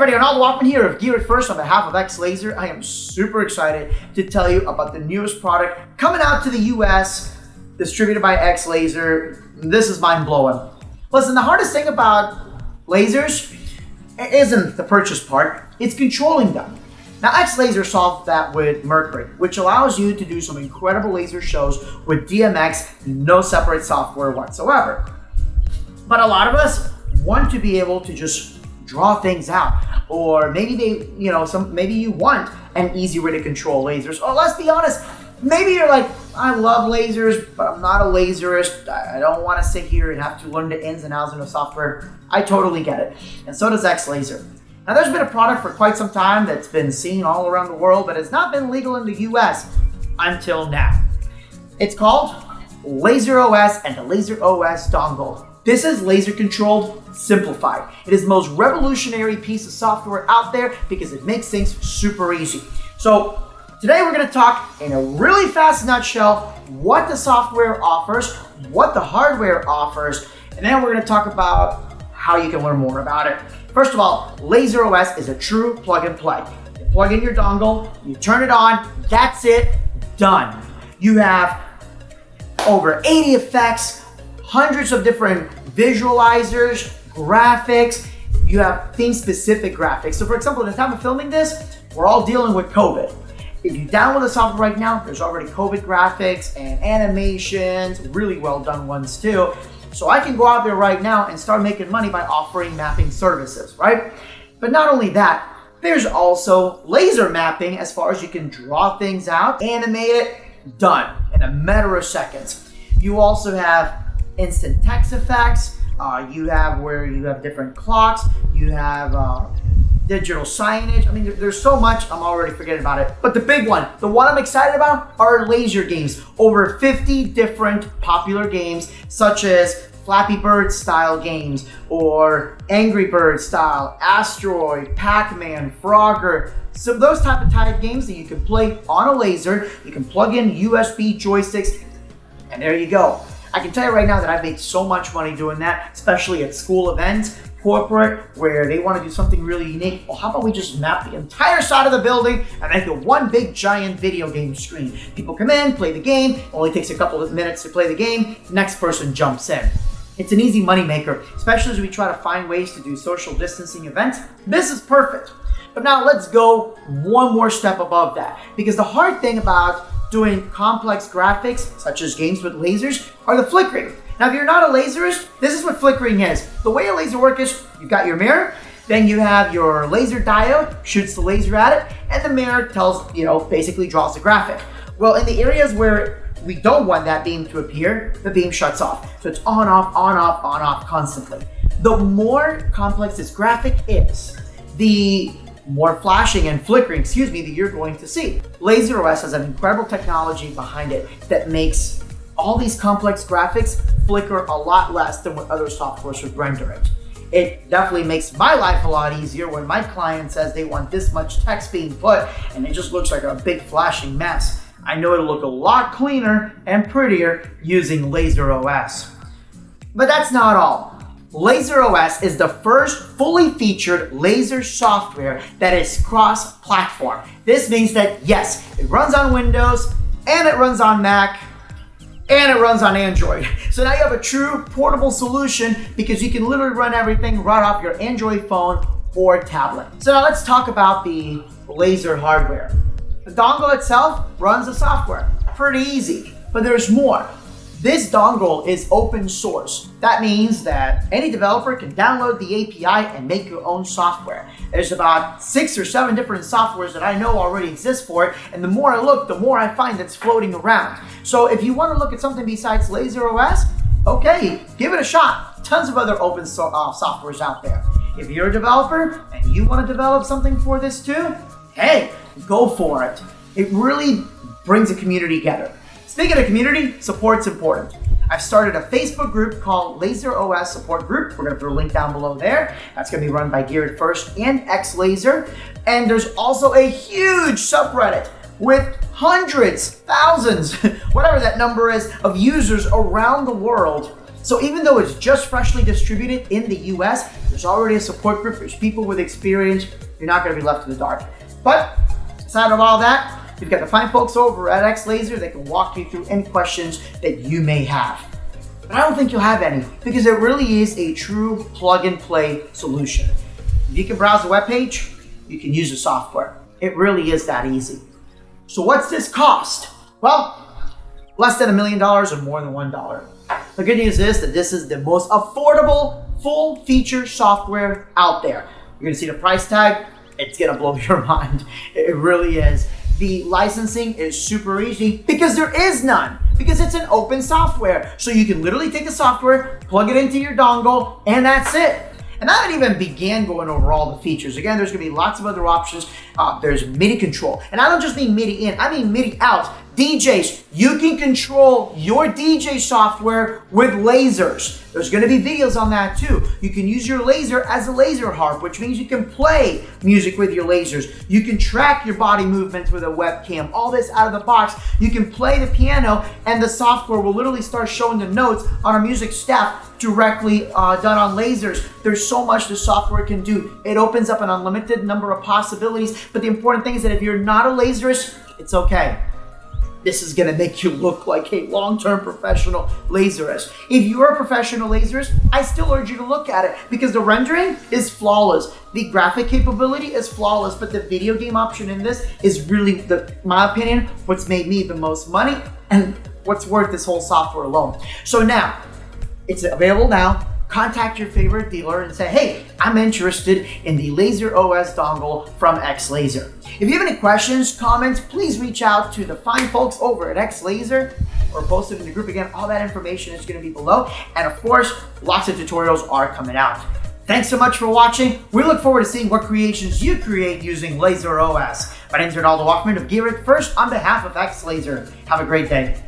everybody, Dongle Walkman here of Gear It First on behalf of X Laser. I am super excited to tell you about the newest product coming out to the US, distributed by X Laser. This is mind-blowing. Listen, the hardest thing about lasers isn't the purchase part, it's controlling them. Now, X Laser solved that with Mercury, which allows you to do some incredible laser shows with DMX, no separate software whatsoever. But a lot of us want to be able to just draw things out, or maybe maybe you want an easy way to control lasers. Or let's be honest, maybe you're like, I love lasers, but I'm not a laserist. I don't want to sit here and have to learn the ins and outs of the software. I totally get it, and so does X Laser. Now, there's been a product for quite some time that's been seen all around the world, but it's not been legal in the US until now. It's called Laser OS and the Laser OS Dongle. This is laser controlled simplified. It is the most revolutionary piece of software out there because it makes things super easy. So today we're going to talk in a really fast nutshell what the software offers, what the hardware offers, and then we're going to talk about how you can learn more about it. First of all, Laser OS is a true plug and play. You plug in your dongle, you turn it on, that's it, done. You have over 80 effects, hundreds of different visualizers, graphics. You have theme-specific graphics. So for example, at the time of filming this, we're all dealing with COVID. If you download the software right now, there's already COVID graphics and animations, really well done ones too. So I can go out there right now and start making money by offering mapping services, right? But not only that, there's also laser mapping as far as you can draw things out, animate it, done in a matter of seconds. You also have instant text effects, you have different clocks, you have digital signage. I mean, there's so much, I'm already forgetting about it. But the big one, the one I'm excited about, are laser games. Over 50 different popular games, such as Flappy Bird style games, or Angry Bird style, Asteroid, Pac-Man, Frogger. So those type of games that you can play on a laser, you can plug in USB joysticks, and there you go. I can tell you right now that I've made so much money doing that, especially at school events, corporate, where they want to do something really unique. Well, how about we just map the entire side of the building and make it one big giant video game screen? People come in, play the game, only takes a couple of minutes to play the game, next person jumps in. It's an easy money maker, especially as we try to find ways to do social distancing events. This is perfect. But now let's go one more step above that, because the hard thing about doing complex graphics, such as games with lasers, are the flickering. Now, if you're not a laserist, this is what flickering is. The way a laser works is you've got your mirror, then you have your laser diode, shoots the laser at it, and the mirror tells, basically draws the graphic. Well, in the areas where we don't want that beam to appear, the beam shuts off. So it's on, off, on, off, on, off constantly. The more complex this graphic is, the more flashing and flickering, that you're going to see. Laser OS has an incredible technology behind it that makes all these complex graphics flicker a lot less than what other softwares would render it. It definitely makes my life a lot easier when my client says they want this much text being put and it just looks like a big flashing mess. I know it'll look a lot cleaner and prettier using Laser OS. But that's not all. Laser OS is the first fully featured laser software that is cross-platform. This means that, yes, it runs on Windows, and it runs on Mac, and it runs on Android. So now you have a true portable solution because you can literally run everything right off your Android phone or tablet. So now let's talk about the laser hardware. The dongle itself runs the software. Pretty easy, but there's more. This dongle is open source. That means that any developer can download the API and make your own software. There's about 6 or 7 different softwares that I know already exist for it, and the more I look, the more I find that's floating around. So if you want to look at something besides Laser OS, okay, give it a shot. Tons of other open softwares out there. If you're a developer and you want to develop something for this too, hey, go for it. It really brings a community together. Speaking of community, support's important. I've started a Facebook group called Laser OS Support Group. We're going to put a link down below there. That's going to be run by Gear It First and X Laser. And there's also a huge subreddit with hundreds, thousands, whatever that number is, of users around the world. So even though it's just freshly distributed in the US, There's already a support group. There's people with experience. You're not going to be left in the dark. But aside of all that, you've got the fine folks over at X Laser that can walk you through any questions that you may have. But I don't think you'll have any, because it really is a true plug-and-play solution. If you can browse the webpage, you can use the software. It really is that easy. So what's this cost? Well, less than $1 million or more than $1. The good news is that this is the most affordable full-feature software out there. You're going to see the price tag. It's going to blow your mind. It really is. The licensing is super easy because there is none, because it's an open software. So you can literally take the software, plug it into your dongle, and that's it. And I haven't even began going over all the features. Again, there's going to be lots of other options. There's MIDI control. And I don't just mean MIDI in, I mean MIDI out. DJs, you can control your DJ software with lasers. There's going to be videos on that too. You can use your laser as a laser harp, which means you can play music with your lasers. You can track your body movements with a webcam. All this out of the box. You can play the piano, and the software will literally start showing the notes on our music staff directly done on lasers. There's so much the software can do. It opens up an unlimited number of possibilities, but the important thing is that if you're not a laserist, it's okay. This is going to make you look like a long-term professional laserist. If you're a professional laserist, I still urge you to look at it because the rendering is flawless. The graphic capability is flawless, but the video game option in this is really, my opinion, what's made me the most money and what's worth this whole software alone. So now, it's available now. Contact your favorite dealer and say, hey, I'm interested in the Laser OS dongle from X Laser. If you have any questions, comments, please reach out to the fine folks over at X Laser or post it in the group. Again, all that information is going to be below. And of course, lots of tutorials are coming out. Thanks so much for watching. We look forward to seeing what creations you create using Laser OS. My name is Dongle of Gear It First on behalf of X Laser. Have a great day.